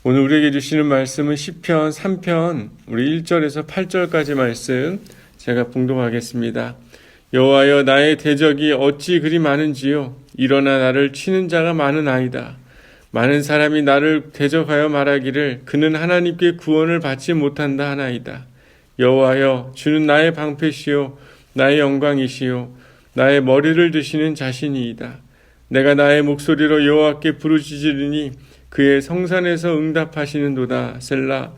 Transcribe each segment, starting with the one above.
오늘 우리에게 주시는 말씀은 시편 3편 우리 1절에서 8절까지 말씀 제가 봉독하겠습니다. 여호와여, 나의 대적이 어찌 그리 많은지요. 일어나 나를 치는 자가 많으나이다. 많은 사람이 나를 대적하여 말하기를 그는 하나님께 구원을 받지 못한다 하나이다. 여호와여, 주는 나의 방패시요 나의 영광이시요 나의 머리를 드시는 자신이이다. 내가 나의 목소리로 여호와께 부르짖으리니 그의 성산에서 응답하시는도다. 셀라.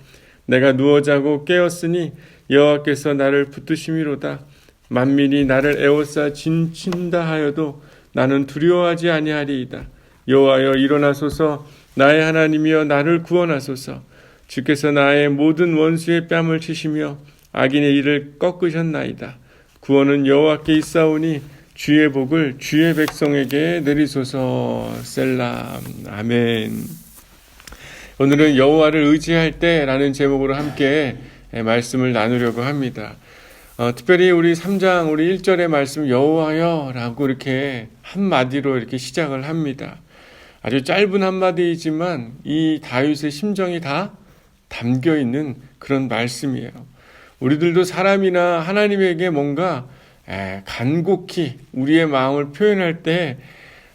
내가 누워 자고 깨었으니 여호와께서 나를 붙드심이로다. 만민이 나를 에워싸 진친다 하여도 나는 두려워하지 아니하리이다. 여호와여, 일어나소서. 나의 하나님이여, 나를 구원하소서. 주께서 나의 모든 원수의 뺨을 치시며 악인의 일을 꺾으셨나이다. 구원은 여호와께 있사오니 주의 복을 주의 백성에게 내리소서. 셀라. 아멘. 오늘은 여호와를 의지할 때라는 제목으로 함께 말씀을 나누려고 합니다. 특별히 우리 3장 우리 1절의 말씀 여호와여 라고 이렇게 한마디로 이렇게 시작을 합니다. 아주 짧은 한마디이지만 이 다윗의 심정이 다 담겨 있는 그런 말씀이에요. 우리들도 사람이나 하나님에게 뭔가 간곡히 우리의 마음을 표현할 때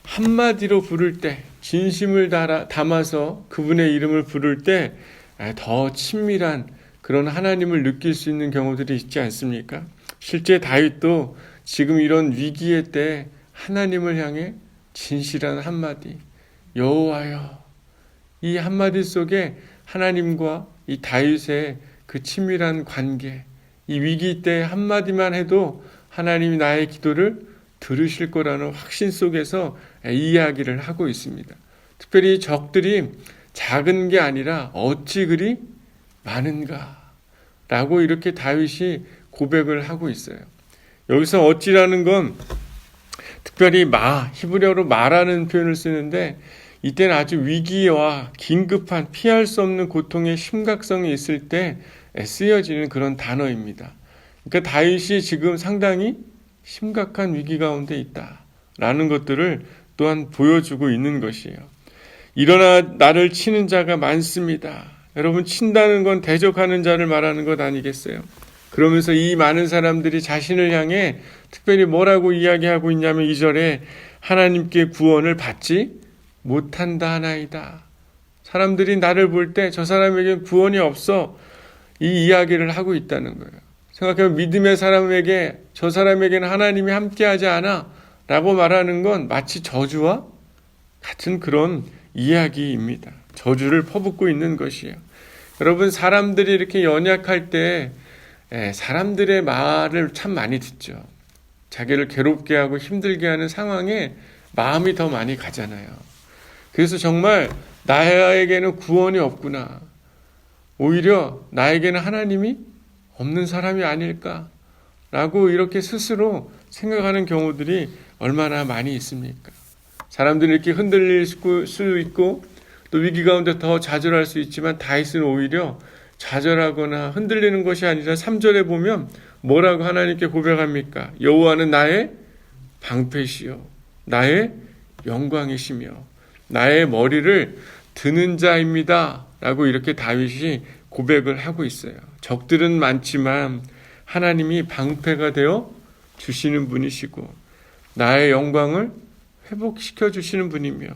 한마디로 부를 때 진심을 담아서 그분의 이름을 부를 때 더 친밀한 그런 하나님을 느낄 수 있는 경우들이 있지 않습니까? 실제 다윗도 지금 이런 위기의 때 하나님을 향해 진실한 한마디 여호와여, 이 한마디 속에 하나님과 이 다윗의 그 친밀한 관계, 이 위기 때 한마디만 해도 하나님이 나의 기도를 들으실 거라는 확신 속에서 이야기를 하고 있습니다. 특별히 적들이 작은 게 아니라 어찌 그리 많은가 라고 이렇게 다윗이 고백을 하고 있어요. 여기서 어찌라는 건 특별히 히브리어로 마라는 표현을 쓰는데 이때는 아주 위기와 긴급한 피할 수 없는 고통의 심각성이 있을 때 쓰여지는 그런 단어입니다. 그러니까 다윗이 지금 상당히 심각한 위기 가운데 있다라는 것들을 또한 보여주고 있는 것이에요. 일어나 나를 치는 자가 많습니다. 여러분, 친다는 건 대적하는 자를 말하는 것 아니겠어요? 그러면서 이 많은 사람들이 자신을 향해 특별히 뭐라고 이야기하고 있냐면 2절에 하나님께 구원을 받지 못한다 하나이다. 사람들이 나를 볼 때 저 사람에게 구원이 없어, 이 이야기를 하고 있다는 거예요. 생각해보면 믿음의 사람에게 저 사람에게는 하나님이 함께하지 않아 라고 말하는 건 마치 저주와 같은 그런 이야기입니다. 저주를 퍼붓고 있는 것이에요. 여러분, 사람들이 이렇게 연약할 때 사람들의 말을 참 많이 듣죠. 자기를 괴롭게 하고 힘들게 하는 상황에 마음이 더 많이 가잖아요. 그래서 정말 나에게는 구원이 없구나, 오히려 나에게는 하나님이 없는 사람이 아닐까라고 이렇게 스스로 생각하는 경우들이 얼마나 많이 있습니까? 사람들이 이렇게 흔들릴 수 있고 또 위기 가운데 더 좌절할 수 있지만 다윗은 오히려 좌절하거나 흔들리는 것이 아니라 3절에 보면 뭐라고 하나님께 고백합니까? 여호와는 나의 방패시요 나의 영광이시며 나의 머리를 드는 자입니다 라고 이렇게 다윗이 고백을 하고 있어요. 적들은 많지만 하나님이 방패가 되어 주시는 분이시고 나의 영광을 회복시켜 주시는 분이며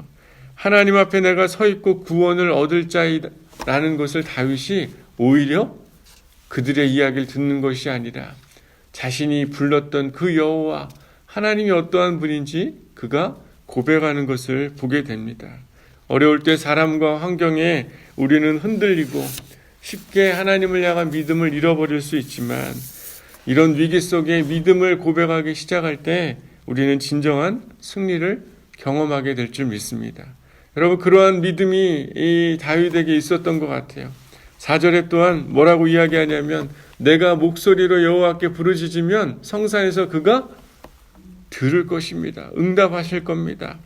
하나님 앞에 내가 서 있고 구원을 얻을 자이라는 것을 다윗이 오히려 그들의 이야기를 듣는 것이 아니라 자신이 불렀던 그 여호와 하나님이 어떠한 분인지 그가 고백하는 것을 보게 됩니다. 어려울 때 사람과 환경에 우리는 흔들리고 쉽게 하나님을 향한 믿음을 잃어버릴 수 있지만 이런 위기 속에 믿음을 고백하기 시작할 때 우리는 진정한 승리를 경험하게 될 줄 믿습니다. 여러분, 그러한 믿음이 이 다윗에게 있었던 것 같아요. 4절에 또한 뭐라고 이야기하냐면 내가 목소리로 여호와께 부르짖으면 성산에서 그가 들을 것입니다. 응답하실 겁니다.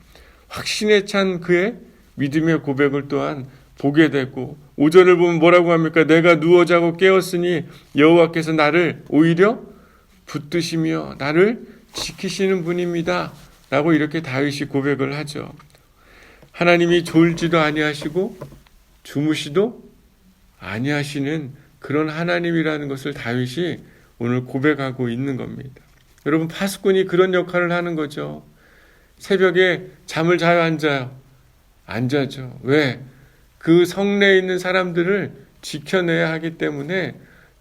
확신에 찬 그의 믿음의 고백을 또한 보게 되고 5절을 보면 뭐라고 합니까? 내가 누워 자고 깨었으니 여호와께서 나를 오히려 붙드시며 나를 지키시는 분입니다 라고 이렇게 다윗이 고백을 하죠. 하나님이 졸지도 아니하시고 주무시도 아니하시는 그런 하나님이라는 것을 다윗이 오늘 고백하고 있는 겁니다. 여러분, 파수꾼이 그런 역할을 하는 거죠. 새벽에 잠을 자요, 안 자요? 안 자죠. 왜? 그 성내에 있는 사람들을 지켜내야 하기 때문에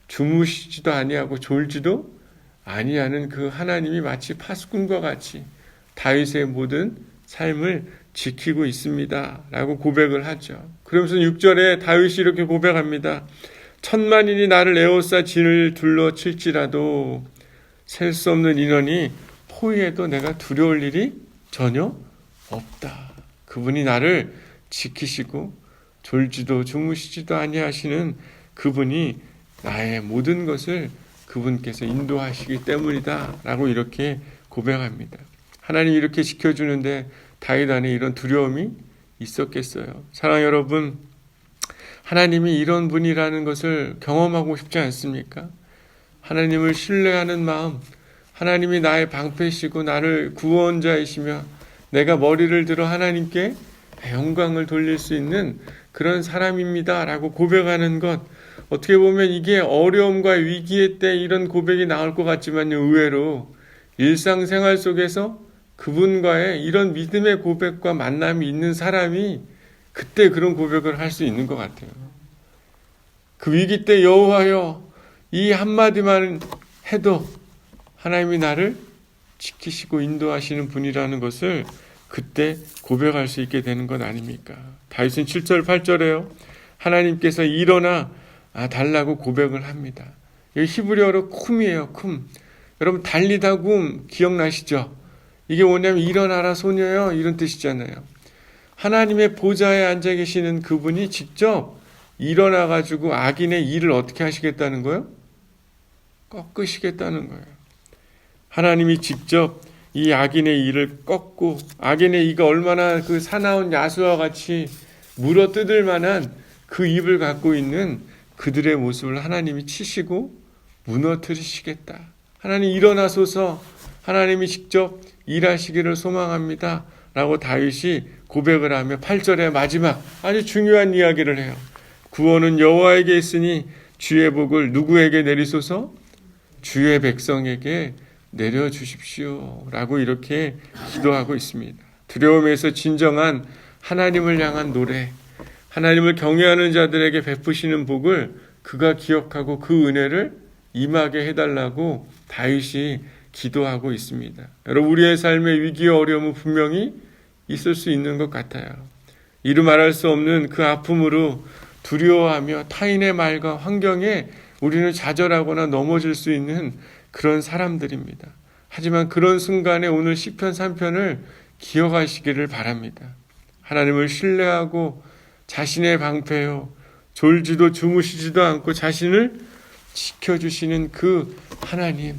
주무시지도 아니하고 졸지도 아니하는 그 하나님이 마치 파수꾼과 같이 다윗의 모든 삶을 지키고 있습니다 라고 고백을 하죠. 그러면서 6절에 다윗이 이렇게 고백합니다. 천만인이 나를 에워싸 진을 둘러 칠지라도 셀 수 없는 인원이 포위해도 내가 두려울 일이 전혀 없다. 그분이 나를 지키시고 졸지도 주무시지도 아니하시는 그분이 나의 모든 것을 그분께서 인도하시기 때문이다 라고 이렇게 고백합니다. 하나님이 이렇게 지켜주는데 다윗 안에 이런 두려움이 있었겠어요. 사랑하는 여러분, 하나님이 이런 분이라는 것을 경험하고 싶지 않습니까? 하나님을 신뢰하는 마음, 하나님이 나의 방패시고 나를 구원자이시며 내가 머리를 들어 하나님께 영광을 돌릴 수 있는 그런 사람입니다 라고 고백하는 것, 어떻게 보면 이게 어려움과 위기의 때 이런 고백이 나올 것 같지만요, 의외로 일상생활 속에서 그분과의 이런 믿음의 고백과 만남이 있는 사람이 그때 그런 고백을 할 수 있는 것 같아요. 그 위기 때 여호와여, 이 한마디만 해도 하나님이 나를 지키시고 인도하시는 분이라는 것을 그때 고백할 수 있게 되는 것 아닙니까? 다윗은 7절 8절에요. 하나님께서 일어나 달라고 고백을 합니다. 여기 히브리어로 쿰이에요. 쿰. 여러분, 달리다 굼 기억나시죠? 이게 뭐냐면 일어나라 소녀여 이런 뜻이잖아요. 하나님의 보좌에 앉아 계시는 그분이 직접 일어나 가지고 악인의 일을 어떻게 하시겠다는 거예요? 꺾으시겠다는 거예요. 하나님이 직접 이 악인의 일을 꺾고, 악인의 이가 얼마나 그 사나운 야수와 같이 물어뜯을 만한 그 입을 갖고 있는 그들의 모습을 하나님이 치시고 무너뜨리시겠다. 하나님 일어나소서, 하나님이 직접 일하시기를 소망합니다 라고 다윗이 고백을 하며 8절의 마지막 아주 중요한 이야기를 해요. 구원은 여호와에게 있으니 주의 복을 누구에게 내리소서? 주의 백성에게 내려주십시오 라고 이렇게 기도하고 있습니다. 두려움에서 진정한 하나님을 향한 노래, 하나님을 경외하는 자들에게 베푸시는 복을 그가 기억하고 그 은혜를 임하게 해달라고 다윗이 기도하고 있습니다. 여러분, 우리의 삶의 위기와 어려움은 분명히 있을 수 있는 것 같아요. 이루 말할 수 없는 그 아픔으로 두려워하며 타인의 말과 환경에 우리는 좌절하거나 넘어질 수 있는 그런 사람들입니다. 하지만 그런 순간에 오늘 시편 3편을 기억하시기를 바랍니다. 하나님을 신뢰하고 자신의 방패요, 졸지도 주무시지도 않고 자신을 지켜주시는 그 하나님,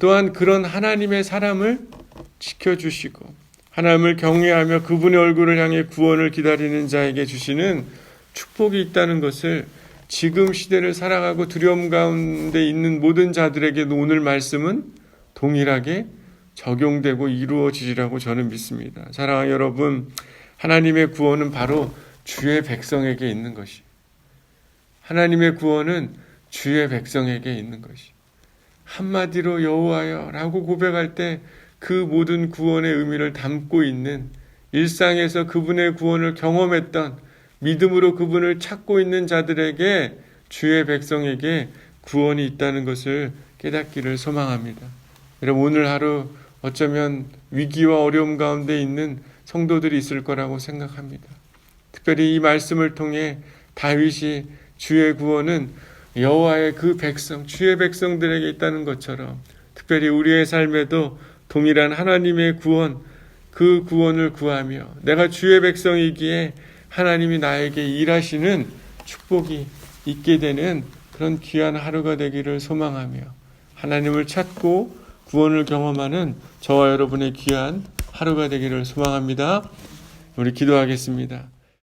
또한 그런 하나님의 사람을 지켜주시고 하나님을 경외하며 그분의 얼굴을 향해 구원을 기다리는 자에게 주시는 축복이 있다는 것을 지금 시대를 살아가고 두려움 가운데 있는 모든 자들에게도 오늘 말씀은 동일하게 적용되고 이루어지리라고 저는 믿습니다. 사랑하는 여러분, 하나님의 구원은 바로 주의 백성에게 있는 것이, 하나님의 구원은 주의 백성에게 있는 것이, 한마디로 여호와여 라고 고백할 때 그 모든 구원의 의미를 담고 있는, 일상에서 그분의 구원을 경험했던 믿음으로 그분을 찾고 있는 자들에게, 주의 백성에게 구원이 있다는 것을 깨닫기를 소망합니다. 여러분, 오늘 하루 어쩌면 위기와 어려움 가운데 있는 성도들이 있을 거라고 생각합니다. 특별히 이 말씀을 통해 다윗이 주의 구원은 여호와의 그 백성, 주의 백성들에게 있다는 것처럼 특별히 우리의 삶에도 동일한 하나님의 구원, 그 구원을 구하며 내가 주의 백성이기에 하나님이 나에게 일하시는 축복이 있게 되는 그런 귀한 하루가 되기를 소망하며 하나님을 찾고 구원을 경험하는 저와 여러분의 귀한 하루가 되기를 소망합니다. 우리 기도하겠습니다.